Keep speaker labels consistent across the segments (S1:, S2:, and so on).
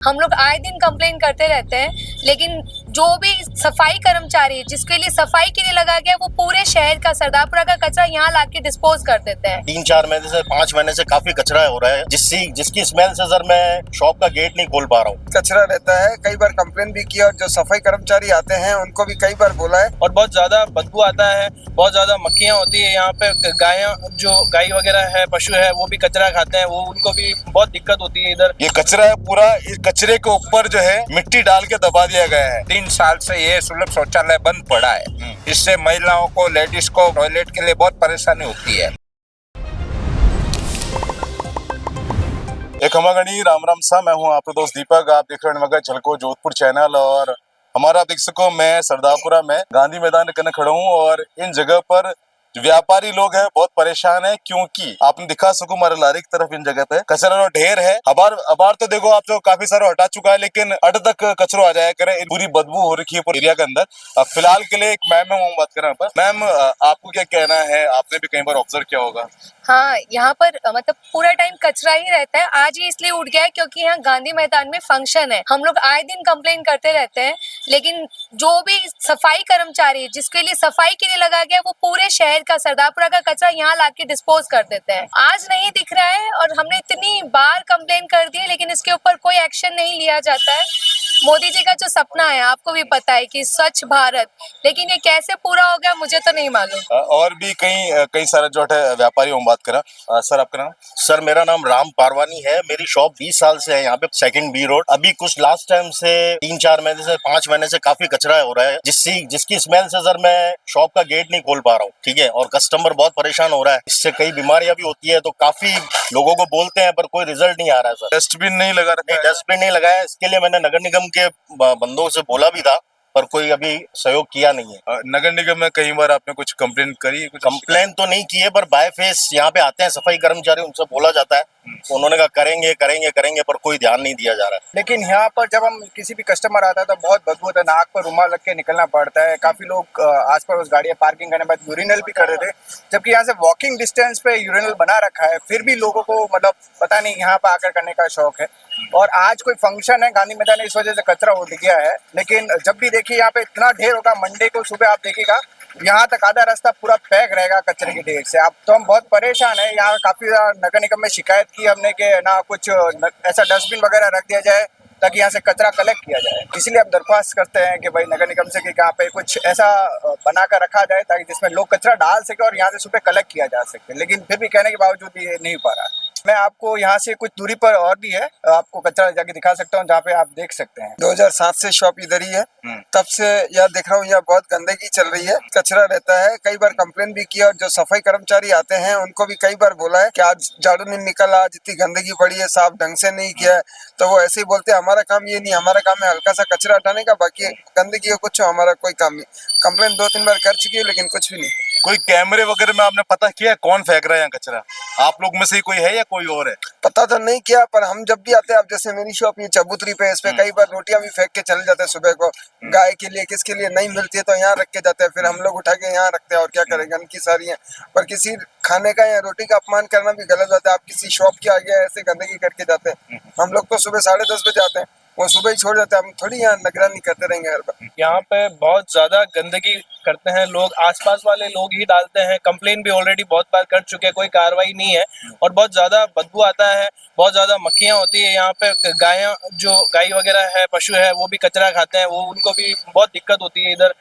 S1: हम लोग आए दिन कंप्लेन करते रहते हैं, लेकिन जो भी सफाई कर्मचारी है, जिसके लिए सफाई के लिए लगा गया, वो पूरे शहर का सरदारपुरा का कचरा यहाँ लाके डिस्पोज कर देते हैं।
S2: 3-4 महीने से 5 महीने से काफी कचरा हो रहा है, जिसकी स्मेल से सर मैं शॉप का गेट नहीं खोल पा रहा हूँ।
S3: कचरा रहता है, कई बार कंप्लेन भी किया और जो सफाई कर्मचारी आते हैं उनको भी कई बार बोला है।
S4: और बहुत ज्यादा बदबू आता है, बहुत ज्यादा मक्खियां होती है यहाँ पे। गाय वगैरह है, पशु है, वो भी कचरा खाते हैं, वो उनको भी बहुत दिक्कत होती है इधर।
S5: ये कचरा है पूरा, इस कचरे के ऊपर जो है मिट्टी डाल के दबा दिया गया है।
S6: 3 साल से ये सुलभ शौचालय बंद पड़ा है। इससे महिलाओं को, लेडीज को टॉयलेट के लिए बहुत परेशानी होती है।
S5: एक खमागणी राम राम सा, मैं हूँ आपका दोस्त दीपक। आप देख रहे हैं झलको जोधपुर चैनल। और हमारा आप देख सको, मैं सरदारपुरा में गांधी मैदान के कने खड़ा हूँ और इन जगह पर जो व्यापारी लोग हैं बहुत परेशान है, क्योंकि आपने दिखा सको हमारे लारी की तरफ इन जगह पे कचरा रो ढेर है। अबार तो देखो आप, जो काफी सारा हटा चुका है, लेकिन अड तक कचरो आ जाया करे, पूरी बदबू हो रखी है पूरे एरिया के अंदर। अब फिलहाल के लिए एक मैम बात कर रहे हैं। मैम, आपको क्या कहना है? आपने भी कई बार ऑब्जर्व किया होगा।
S1: हाँ, यहाँ पर मतलब पूरा टाइम कचरा ही रहता है। आज ही इसलिए उठ गया है क्योंकि यहाँ गांधी मैदान में फंक्शन है। हम लोग आए दिन कंप्लेन करते रहते हैं, लेकिन जो भी सफाई कर्मचारी है, जिसके लिए सफाई के लिए लगा गया, वो पूरे शहर का सरदारपुरा का कचरा यहाँ लाके डिस्पोज कर देते हैं। आज नहीं दिख रहा है और हमने इतनी बार कंप्लेन कर दी है, लेकिन इसके ऊपर कोई एक्शन नहीं लिया जाता है। मोदी जी का जो सपना है, आपको भी पता है कि स्वच्छ भारत, लेकिन ये कैसे पूरा हो गया मुझे तो नहीं मालूम।
S5: और भी कई सारे जो है व्यापारी हम बात करें। सर, आपका नाम?
S2: सर, मेरा नाम राम पारवानी है। मेरी शॉप 20 साल से है यहाँ पे, सेकंड बी रोड। अभी कुछ लास्ट टाइम से 3-4 महीने से 5 महीने से काफी कचरा हो रहा है, जिसकी स्मेल से सर मैं शॉप का गेट नहीं खोल पा रहा हूँ। ठीक है, और कस्टमर बहुत परेशान हो रहा है। इससे कई बीमारियां भी होती है, तो काफी लोगों को बोलते हैं पर कोई रिजल्ट नहीं आ रहा है सर।
S5: डस्टबिन नहीं लगा रखा है?
S2: डस्टबिन नहीं लगाया। इसके लिए मैंने नगर निगम के बंदों से बोला भी था, पर कोई अभी सहयोग किया नहीं है।
S5: नगर निगम में कई बार आपने कुछ कंप्लेन करी?
S2: कंप्लेन तो नहीं की है, पर बाय फेस यहाँ पे आते हैं सफाई कर्मचारी, उनसे बोला जाता है, तो उन्होंने कहा करेंगे करेंगे करेंगे, पर कोई ध्यान नहीं दिया जा रहा है।
S3: लेकिन यहाँ पर जब हम किसी भी कस्टमर आता है तो बहुत बदबू होता है, नाक पर रुमाल रख के निकलना पड़ता है। काफी लोग आस पास गाड़ियां पार्किंग करने के बाद यूरिनल भी कर रहे थे, जबकि यहाँ से वॉकिंग डिस्टेंस पे यूरिनल बना रखा है, फिर भी लोगों को मतलब पता नहीं यहाँ पर आकर करने का शौक है। और आज कोई फंक्शन है गांधी मैदान, इस वजह से कचरा उठ गया है। लेकिन जब भी देखिए यहाँ पे इतना ढेर होगा, मंडे को सुबह आप देखिएगा यहाँ तक आधा रास्ता पूरा पैक रहेगा कचरे के ढेर से। अब तो हम बहुत परेशान है। यहाँ काफी नगर निगम में शिकायत की हमने कि ना कुछ ऐसा डस्टबिन वगैरह रख दिया जाए ताकि यहाँ से कचरा कलेक्ट किया जाए। इसलिए हम दरख्वास्त करते हैं कि भाई नगर निगम से कि यहाँ पे कुछ ऐसा बना कर रखा जाए ताकि जिसमें लोग कचरा डाल सके और यहाँ से सुबह कलेक्ट किया जा सके। लेकिन फिर भी कहने के बावजूद ये नहीं पा रहा है। मैं आपको यहाँ से कुछ दूरी पर और भी है, आपको कचरा जाके दिखा सकता हूँ, जहाँ पे आप देख सकते हैं। 2007 से शॉप इधर ही है, तब से यह देख रहा हूँ, यह बहुत गंदगी चल रही है, कचरा रहता है। कई बार कंप्लेन भी किया और जो सफाई कर्मचारी आते हैं उनको भी कई बार बोला है कि आज झाड़ू नहीं निकला, इतनी गंदगी पड़ी है, साफ ढंग से नहीं किया है। तो वो ऐसे ही बोलते हैं हमारा काम ये नहीं, हमारा काम है हल्का सा कचरा हटाने का, बाकी गंदगी का कुछ हमारा कोई काम नहीं। कंप्लेन 2-3 बार कर चुकी है, लेकिन कुछ भी नहीं।
S5: कोई कैमरे वगैरह में आपने पता किया कौन फेंक रहा है यहाँ कचरा? आप लोग में से ही कोई है या कोई और है?
S3: पता तो नहीं किया, पर हम जब भी आते हैं, अब जैसे मेरी शॉप ये चबूतरी पे है, इस पे कई बार रोटियां भी फेंक के चले जाते हैं सुबह को। गाय के लिए किसके लिए नहीं मिलती है तो यहाँ रख के जाते हैं, फिर हम लोग उठा के यहाँ रखते हैं। और क्या करेंगे, गंदगी सारी है। पर किसी खाने का या रोटी का अपमान करना भी गलत बात है। आप किसी शॉप के आगे ऐसे गंदगी करके जाते हैं। हम लोग तो सुबह 10:30 बजे आते हैं, वो सुबह ही छोड़ जाते हैं। हम थोड़ी यहाँ निगरानी करते रहेंगे हर बार।
S4: यहाँ पे बहुत ज्यादा गंदगी करते हैं लोग, आसपास वाले लोग ही डालते हैं। कंप्लेन भी ऑलरेडी बहुत बार कर चुके हैं, कोई कार्रवाई नहीं है। और बहुत ज्यादा बदबू आता है, बहुत ज्यादा मक्खियां होती है यहाँ पे। गाय वगैरह है, पशु है, वो भी कचरा खाते हैं, वो उनको भी बहुत दिक्कत होती है इधर।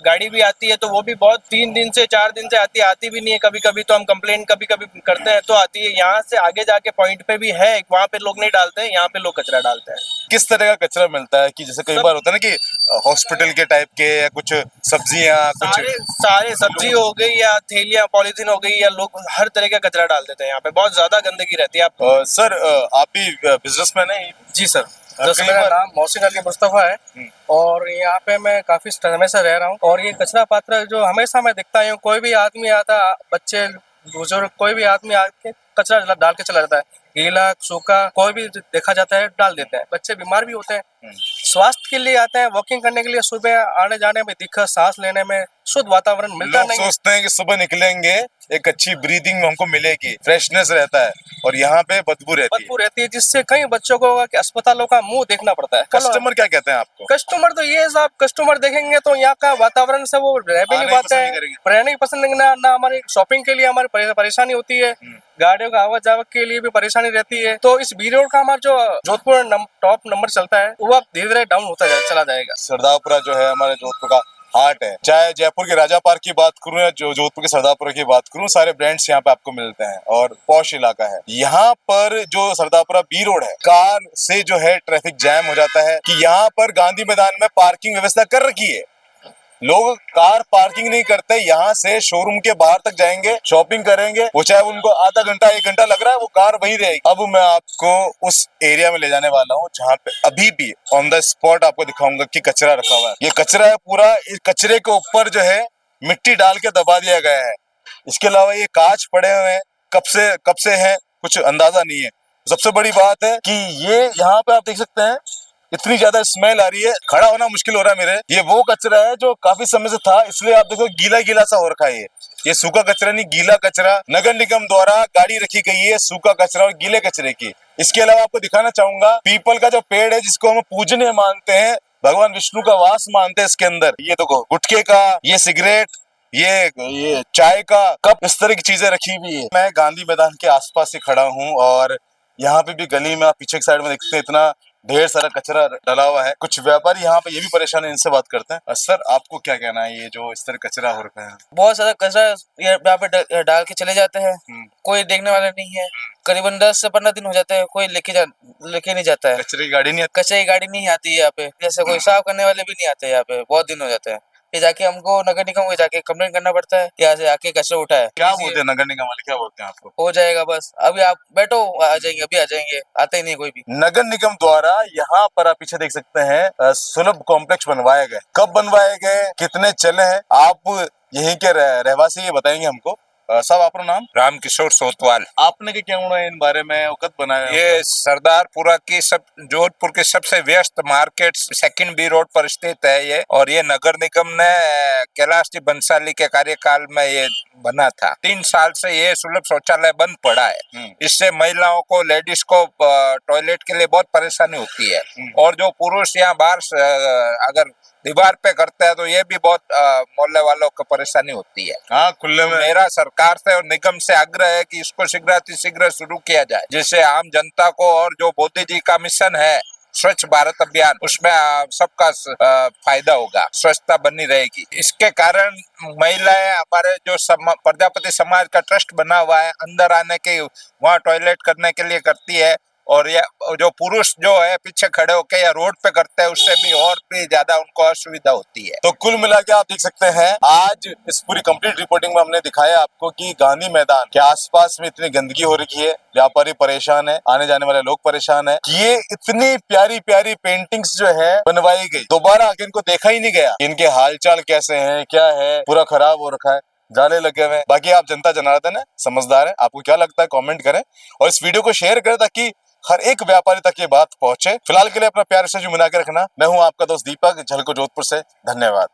S4: गाड़ी भी आती है तो वो भी बहुत 3 दिन से 4 दिन से आती भी नहीं है। कभी कभी तो हम कंप्लेन कभी करते हैं तो आती है। यहाँ से आगे जाके पॉइंट पे भी है, वहाँ पे लोग नहीं डालते हैं, यहाँ पे लोग कचरा डालते हैं।
S5: किस तरह का कचरा मिलता है? कि जैसे कई बार होता है ना कि हॉस्पिटल के टाइप के, या कुछ सब्जियां,
S4: सारे सब्जी हो गई या थैलियां पॉलीथीन हो गई, या लोग हर तरह का कचरा डाल देते हैं। यहाँ पे बहुत ज्यादा गंदगी रहती है। आप
S5: सर, आप भी बिजनेसमैन है?
S4: जी सर, मेरा नाम मोहसिन अली मुस्तफा है और यहाँ पे मैं काफी समय से रह रहा हूँ। और ये कचरा पात्र जो हमेशा मैं देखता हूँ, कोई भी आदमी आता, बच्चे बुजुर्ग, कोई भी आदमी आके कचरा डाल के चला जाता है। गीला सूखा कोई भी देखा जाता है डाल देते हैं। बच्चे बीमार भी होते हैं। स्वास्थ्य के लिए आते हैं, वॉकिंग करने के लिए, सुबह आने जाने में दिक्कत, सांस लेने में शुद्ध वातावरण मिलता
S5: लोग
S4: नहीं है।
S5: सोचते हैं कि सुबह निकलेंगे एक अच्छी ब्रीदिंग हमको मिलेगी, फ्रेशनेस रहता है, और यहाँ पे बदबू रहती है।
S4: बदबू रहती है जिससे कई बच्चों को कि अस्पतालों का मुंह देखना पड़ता है।
S5: कस्टमर क्या कहते हैं आपको?
S4: कस्टमर तो ये साहब कस्टमर देखेंगे तो यहाँ का वातावरण से वो रह भी नहीं
S5: आना ही
S4: पाते
S5: पसंद
S4: हैं,
S5: नहीं करेंगे।
S4: रहना ही पसंद नहीं, ना हमारी शॉपिंग के लिए हमारी परेशानी होती है, गाड़ियों का आवाज जावक के लिए भी परेशानी रहती है। तो इस बी रोड का हमारा जो जोधपुर टॉप नंबर चलता है वो अब धीरे धीरे डाउन होता चला जाएगा।
S5: सरदारपुरा जो है हमारे जोधपुर का हार्ट है। चाहे जयपुर के राजा पार्क की बात करूं या जो जोधपुर के सरदारपुरा की बात करूं, सारे ब्रांड्स यहाँ पे आपको मिलते हैं और पॉश इलाका है। यहाँ पर जो सरदारपुरा बी रोड है, कार से जो है ट्रैफिक जैम हो जाता है कि यहाँ पर गांधी मैदान में पार्किंग व्यवस्था कर रखी है। लोग कार पार्किंग नहीं करते, यहाँ से शोरूम के बाहर तक जाएंगे, शॉपिंग करेंगे, वो चाहे उनको आधा घंटा 1 घंटा लग रहा है, वो कार वहीं रहेगी। अब मैं आपको उस एरिया में ले जाने वाला हूँ जहाँ पे अभी भी ऑन द स्पॉट आपको दिखाऊंगा कि कचरा रखा हुआ है। ये कचरा है पूरा, इस कचरे के ऊपर जो है मिट्टी डाल के दबा दिया गया है। इसके अलावा ये कांच पड़े हुए हैं, कब से हैं कुछ अंदाजा नहीं है। सबसे बड़ी बात है कि ये यहाँ पे आप देख सकते हैं इतनी ज्यादा स्मेल आ रही है, खड़ा होना मुश्किल हो रहा है मेरे। ये वो कचरा है जो काफी समय से था, इसलिए आप देखो गीला गीला सा हो रखा है। ये सूखा कचरा नहीं, गीला कचरा नगर निगम द्वारा गाड़ी रखी गई है सूखा कचरा और गीले कचरे की। इसके अलावा आपको दिखाना चाहूंगा पीपल का जो पेड़ है जिसको हम पूजनीय मानते हैं, भगवान विष्णु का वास मानते हैं इसके अंदर। ये देखो गुटखे का, ये सिगरेट, ये चाय का कप, इस तरह की चीजें रखी हुई है। मैं गांधी मैदान के आसपास ही खड़ा हूँ और यहाँ पे भी गली में आप पीछे की साइड में देखते हैं इतना ढेर सारा कचरा डला हुआ है। कुछ व्यापारी यहाँ पे ये भी परेशान है, इनसे बात करते हैं। सर आपको क्या कहना है, ये जो इस तरह कचरा हो रखा है?
S7: बहुत ज्यादा कचरा यहाँ पे डाल के चले जाते हैं, कोई देखने वाला नहीं है। करीबन 10 से 15 दिन हो जाते हैं, कोई लेके नहीं जाता है।
S5: कचरे की गाड़ी नहीं आती?
S7: कचरे की गाड़ी नहीं आती है यहाँ पे, जैसे कोई साफ करने वाले भी नहीं आते यहाँ पे, बहुत दिन हो जाते हैं। फिर जाके हमको नगर निगम को जाके कंप्लेंट करना पड़ता है, यहाँ से आके कचरा उठाए।
S5: क्या बोलते हैं नगर निगम वाले, क्या बोलते हैं आपको?
S7: हो जाएगा बस, अभी आप बैठो, आ जाएंगे, अभी आ जाएंगे, आते ही नहीं कोई भी।
S5: नगर निगम द्वारा यहाँ पर आप पीछे देख सकते हैं सुलभ कॉम्प्लेक्स बनवाए गए। कब बनवाए गए, कितने चले हैं, आप यहीं के रहवासी ये बताएंगे हमको। साहब आपका नाम?
S6: रामकिशोर सोतवाल।
S5: आपने क्या कहना है इन बारे में, कब बनाया?
S6: ये सरदारपुरा की जोधपुर के सबसे व्यस्त मार्केट सेकंड बी रोड पर स्थित है ये, और ये नगर निगम ने कैलाश जी बंसाली के कार्यकाल में ये बना था। 3 साल से ये सुलभ शौचालय बंद पड़ा है। इससे महिलाओं को, लेडीज को टॉयलेट के लिए बहुत परेशानी होती है, और जो पुरुष यहाँ बाहर अगर दीवार पे करते हैं तो ये भी बहुत मोहल्ले वालों को परेशानी होती है।
S5: हाँ, खुले में।
S6: मेरा सरकार से और निगम से आग्रह है कि इसको शीघ्र शुरू किया जाए, जिससे आम जनता को, और जो मोदी जी का मिशन है स्वच्छ भारत अभियान, उसमें सबका फायदा होगा, स्वच्छता बनी रहेगी। इसके कारण महिलाएं हमारे जो प्रजापति समाज का ट्रस्ट बना हुआ है, अंदर आने के वहाँ टॉयलेट करने के लिए करती है, और ये जो पुरुष जो है पीछे खड़े होकर या रोड पे करते हैं उससे भी और भी ज्यादा उनको असुविधा होती है।
S5: तो कुल मिला के आप देख सकते हैं आज इस पूरी कंप्लीट रिपोर्टिंग में हमने दिखाया आपको कि गांधी मैदान के आसपास में इतनी गंदगी हो रखी है, व्यापारी परेशान है, आने जाने वाले लोग परेशान है। ये इतनी प्यारी प्यारी पेंटिंग्स जो है बनवाई गई, दोबारा आके इनको देखा ही नहीं गया, इनके हालचाल कैसे हैं, क्या है, पूरा खराब हो रखा है, जाले लगे हुए हैं। बाकी आप जनता जनार्दन है, समझदार है, आपको क्या लगता है कमेंट करें और इस वीडियो को शेयर करें ताकि हर एक व्यापारी तक ये बात पहुंचे। फिलहाल के लिए अपना प्यार से जो मिला के रखना। मैं हूं आपका दोस्त दीपक, झलको जोधपुर से। धन्यवाद।